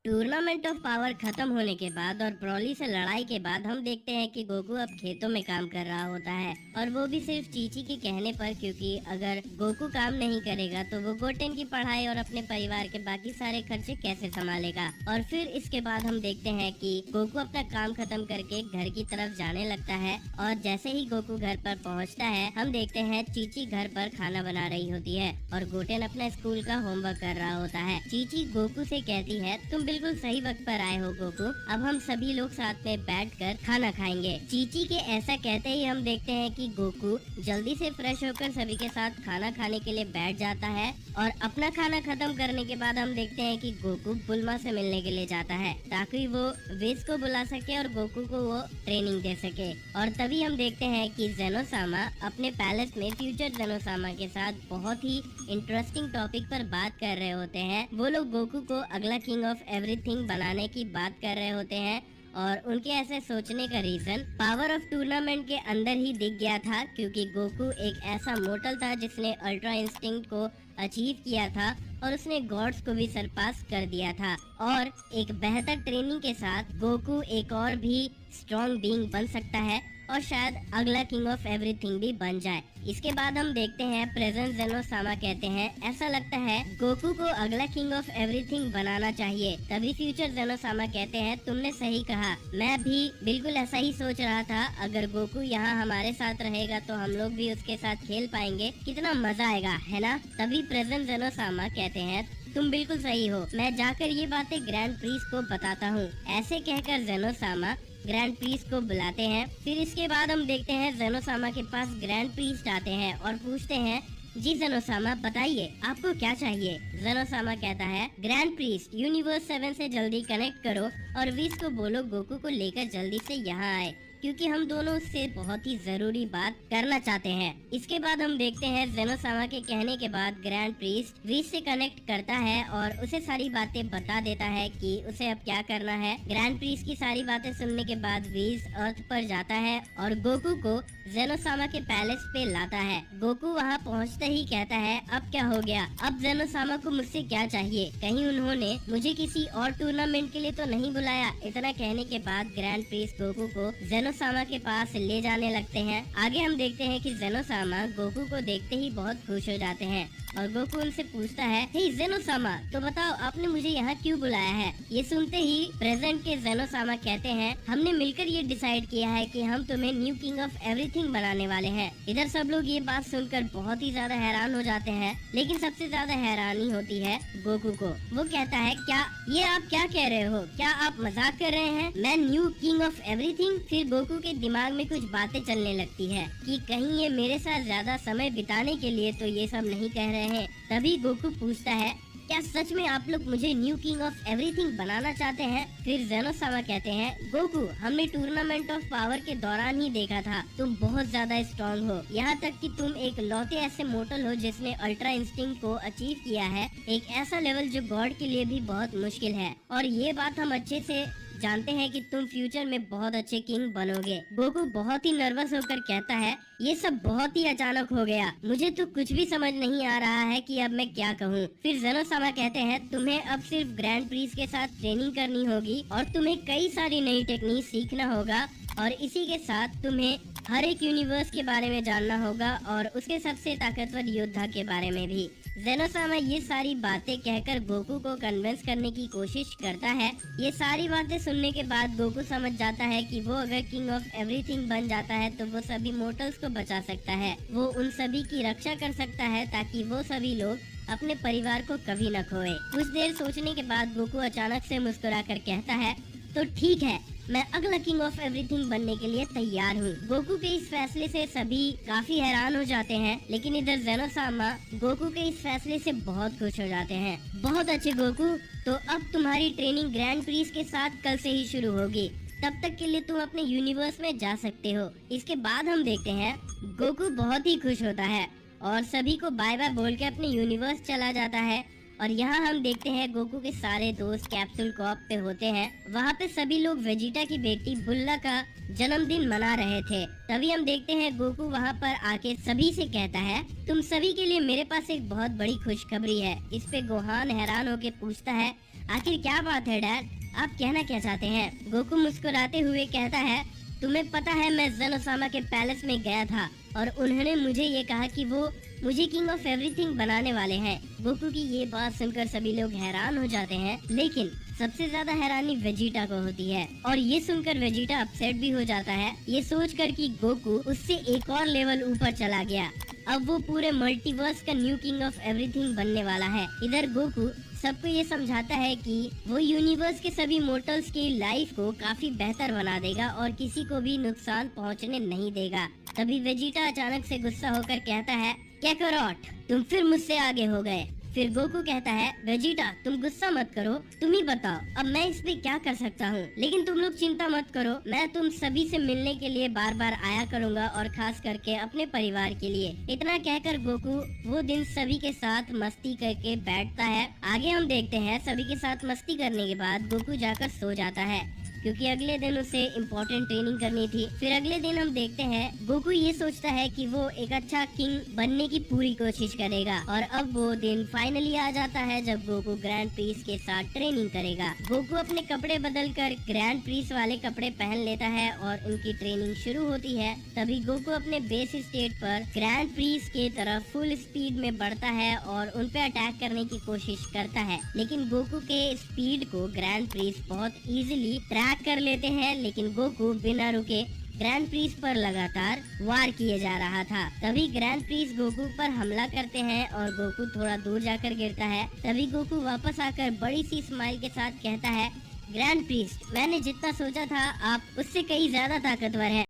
Tournament of power खत्म होने के बाद और ब्रॉली से लड़ाई के बाद हम देखते हैं कि गोकू अब खेतों में काम कर रहा होता है और वो भी सिर्फ चीची के कहने पर, क्योंकि अगर गोकू काम नहीं करेगा तो वो गोटेन की पढ़ाई और अपने परिवार के बाकी सारे खर्चे कैसे संभालेगा। और फिर इसके बाद हम देखते हैं कि गोकू अपना काम खत्म करके घर की तरफ जाने लगता है और जैसे ही गोकू घर पर पहुंचता है हम देखते हैं चीची घर पर खाना बना रही होती है और गोटेन अपना स्कूल का होमवर्क कर रहा होता है। चीची गोकू से कहती है, तुम बिल्कुल सही वक्त पर आए हो गोकू, अब हम सभी लोग साथ में बैठकर खाना खाएंगे। चीची के ऐसा कहते ही हम देखते हैं कि गोकू जल्दी से फ्रेश होकर सभी के साथ खाना खाने के लिए बैठ जाता है और अपना खाना खत्म करने के बाद हम देखते हैं कि गोकू बुल्मा से मिलने के लिए जाता है ताकि वो विज को बुला सके और गोकू को वो ट्रेनिंग दे सके। और तभी हम देखते हैं कि जेनोसामा अपने पैलेस में फ्यूचर जेनोसामा के साथ बहुत ही इंटरेस्टिंग टॉपिक पर बात कर रहे होते हैं। वो लोग गोकू को अगला किंग ऑफ एवरीथिंग बनाने की बात कर रहे होते हैं और उनके ऐसे सोचने का रीजन पावर ऑफ टूर्नामेंट के अंदर ही दिख गया था, क्योंकि गोकू एक ऐसा मोर्टल था जिसने अल्ट्रा इंस्टिंक्ट को अचीव किया था और उसने गॉड्स को भी सरपास कर दिया था। और एक बेहतर ट्रेनिंग के साथ गोकू एक और भी स्ट्रॉन्ग बीइंग बन सकता है और शायद अगला किंग ऑफ एवरीथिंग भी बन जाए। इसके बाद हम देखते हैं प्रेजेंट जेनोसामा कहते हैं, ऐसा लगता है गोकू को अगला किंग ऑफ एवरीथिंग बनाना चाहिए। तभी फ्यूचर जेनोसामा कहते हैं, तुमने सही कहा, मैं भी बिल्कुल ऐसा ही सोच रहा था। अगर गोकू यहाँ हमारे साथ रहेगा तो हम लोग भी उसके साथ खेल पाएंगे, कितना मजा आएगा, है ना। तभी प्रेजेंट जेनोसामा कहते हैं, तुम बिल्कुल सही हो, मैं जाकर ये बातें ग्रैंड प्रीस्ट को बताता हूँ। ऐसे कहकर जेनोसामा ग्रैंड प्रीस्ट को बुलाते हैं। फिर इसके बाद हम देखते हैं जेनोसामा के पास ग्रैंड प्रीस्ट आते हैं और पूछते हैं, जी जेनोसामा बताइए आपको क्या चाहिए। जेनोसामा कहता है, ग्रैंड प्रीस्ट यूनिवर्स 7 से जल्दी कनेक्ट करो और विज को बोलो गोकू को लेकर जल्दी से यहाँ आए, क्योंकि हम दोनों उससे बहुत ही जरूरी बात करना चाहते हैं। इसके बाद हम देखते हैं जेनोसामा के कहने के बाद ग्रैंड प्रीस्ट विज से कनेक्ट करता है और उसे सारी बातें बता देता है कि उसे अब क्या करना है। ग्रैंड प्रीस्ट की सारी बातें सुनने के बाद विज अर्थ पर जाता है और गोकू को जेनोसामा के पैलेस पे लाता है। गोकू वहाँ पहुँचते ही कहता है, अब क्या हो गया, अब जेनोसामा को मुझसे क्या चाहिए, कहीं उन्होंने मुझे किसी और टूर्नामेंट के लिए तो नहीं बुलाया। इतना कहने के बाद ग्रैंड प्रीस्ट गोकू को जेनोसामा के पास ले जाने लगते हैं। आगे हम देखते हैं कि जेनोसामा गोकू को देखते ही बहुत खुश हो जाते हैं और गोकू उनसे पूछता है, हे जेनोसामा, तो बताओ आपने मुझे यहाँ क्यों बुलाया है। ये सुनते ही प्रेजेंट के जेनोसामा कहते हैं, हमने मिलकर ये डिसाइड किया है कि हम तुम्हें न्यू किंग ऑफ एवरीथिंग बनाने वाले हैं। इधर सब लोग ये बात सुनकर बहुत ही ज्यादा हैरान हो जाते हैं, लेकिन सबसे ज्यादा हैरानी होती है गोकू को। वो कहता है, क्या ये आप क्या कह रहे हो, क्या आप मजाक कर रहे हैं, मैं न्यू किंग ऑफ एवरीथिंग। फिर गोकू के दिमाग में कुछ बातें चलने लगती है कि कहीं ये मेरे साथ ज्यादा समय बिताने के लिए तो ये सब नहीं कह रहे हैं। तभी गोकू पूछता है, क्या सच में आप लोग मुझे न्यू किंग ऑफ एवरीथिंग बनाना चाहते हैं। फिर जेनोसामा कहते हैं, गोकू, हमने टूर्नामेंट ऑफ पावर के दौरान ही देखा था तुम बहुत ज्यादा स्ट्रॉन्ग हो, यहाँ तक कि तुम एक लौते ऐसे मोर्टल हो जिसने अल्ट्रा इंस्टिंक्ट को अचीव किया है, एक ऐसा लेवल जो गॉड के लिए भी बहुत मुश्किल है। और ये बात हम अच्छे से जानते हैं कि तुम फ्यूचर में बहुत अच्छे किंग बनोगे। गोकू बहुत ही नर्वस होकर कहता है, ये सब बहुत ही अचानक हो गया, मुझे तो कुछ भी समझ नहीं आ रहा है कि अब मैं क्या कहूँ। फिर जेनोसामा कहते हैं, तुम्हें अब सिर्फ ग्रैंड प्रीस्ट के साथ ट्रेनिंग करनी होगी और तुम्हें कई सारी नई टेक्निक सीखना होगा और इसी के साथ तुम्हें हर एक यूनिवर्स के बारे में जानना होगा और उसके सबसे ताकतवर योद्धा के बारे में भी। जेनोसामा ये सारी बातें कहकर गोकू को कन्विंस करने की कोशिश करता है। ये सारी बातें सुनने के बाद गोकू समझ जाता है कि वो अगर किंग ऑफ एवरीथिंग बन जाता है तो वो सभी मोर्टल्स को बचा सकता है, वो उन सभी की रक्षा कर सकता है ताकि वो सभी लोग अपने परिवार को कभी न खोए। कुछ देर सोचने के बाद गोकू अचानक से मुस्कुरा कर कहता है, तो ठीक है, मैं अगला किंग ऑफ एवरीथिंग बनने के लिए तैयार हूँ। गोकू के इस फैसले से सभी काफी हैरान हो जाते हैं, लेकिन इधर जेनोसामा गोकू के इस फैसले से बहुत खुश हो जाते हैं। बहुत अच्छे गोकू, तो अब तुम्हारी ट्रेनिंग ग्रैंड प्रीस्ट के साथ कल से ही शुरू होगी, तब तक के लिए तुम अपने यूनिवर्स में जा सकते हो। इसके बाद हम देखते हैं गोकू बहुत ही खुश होता है और सभी को बाय बाय बोल के अपने यूनिवर्स चला जाता है। और यहाँ हम देखते हैं गोकू के सारे दोस्त कैप्सूल कॉप पे होते हैं। वहाँ पे सभी लोग वेजिटा की बेटी बुल्ला का जन्मदिन मना रहे थे। तभी हम देखते हैं गोकू वहाँ पर आके सभी से कहता है, तुम सभी के लिए मेरे पास एक बहुत बड़ी खुशखबरी है। इस पे गोहान हैरान होके पूछता है, आखिर क्या बात है डैड, आप कहना क्या चाहते हैं? गोकू मुस्कुराते हुए कहता है, तुम्हें पता है मैं ज़ेन ओसामा के पैलेस में गया था और उन्होंने मुझे ये कहा कि वो मुझे किंग ऑफ एवरीथिंग बनाने वाले हैं। गोकू की ये बात सुनकर सभी लोग हैरान हो जाते हैं, लेकिन सबसे ज्यादा हैरानी वेजिटा को होती है और ये सुनकर वेजिटा अपसेट भी हो जाता है, ये सोचकर कि गोकू उससे एक और लेवल ऊपर चला गया। अब वो पूरे मल्टीवर्स का न्यू किंग ऑफ एवरीथिंग बनने वाला है। इधर गोकू सबको ये समझाता है कि वो यूनिवर्स के सभी मोर्टल्स की लाइफ को काफी बेहतर बना देगा और किसी को भी नुकसान पहुंचने नहीं देगा। तभी वेजिटा अचानक से गुस्सा होकर कहता है, कैकरोट तुम फिर मुझसे आगे हो गए। फिर गोकू कहता है, वेजिटा तुम गुस्सा मत करो, तुम ही बताओ अब मैं इस पे क्या कर सकता हूँ। लेकिन तुम लोग चिंता मत करो, मैं तुम सभी से मिलने के लिए बार बार आया करूँगा और खास करके अपने परिवार के लिए। इतना कहकर गोकू वो दिन सभी के साथ मस्ती करके बैठता है। आगे हम देखते हैं सभी के साथ मस्ती करने के बाद गोकू जाकर सो जाता है क्योंकि अगले दिन उसे इम्पोर्टेंट ट्रेनिंग करनी थी। फिर अगले दिन हम देखते हैं गोकू ये सोचता है कि वो एक अच्छा किंग बनने की पूरी कोशिश करेगा और अब वो दिन फाइनली आ जाता है जब गोकू ग्रैंड प्रीस के साथ ट्रेनिंग करेगा। गोकू अपने कपड़े बदलकर ग्रैंड प्रीस वाले कपड़े पहन लेता है और उनकी ट्रेनिंग शुरू होती है। तभी गोकू अपने बेस स्टेट पर ग्रैंड प्रीस के तरफ फुल स्पीड में बढ़ता है और उन पे अटैक करने की कोशिश करता है, लेकिन गोकू के स्पीड को ग्रैंड प्रीस बहुत इजीली ट्रैक कर लेते हैं। लेकिन गोकू बिना रुके ग्रैंड प्रीस पर लगातार वार किए जा रहा था। तभी ग्रैंड प्रीस गोकू पर हमला करते हैं और गोकू थोड़ा दूर जाकर गिरता है। तभी गोकू वापस आकर बड़ी सी स्माइल के साथ कहता है, ग्रैंड प्रीस मैंने जितना सोचा था आप उससे कहीं ज्यादा ताकतवर है।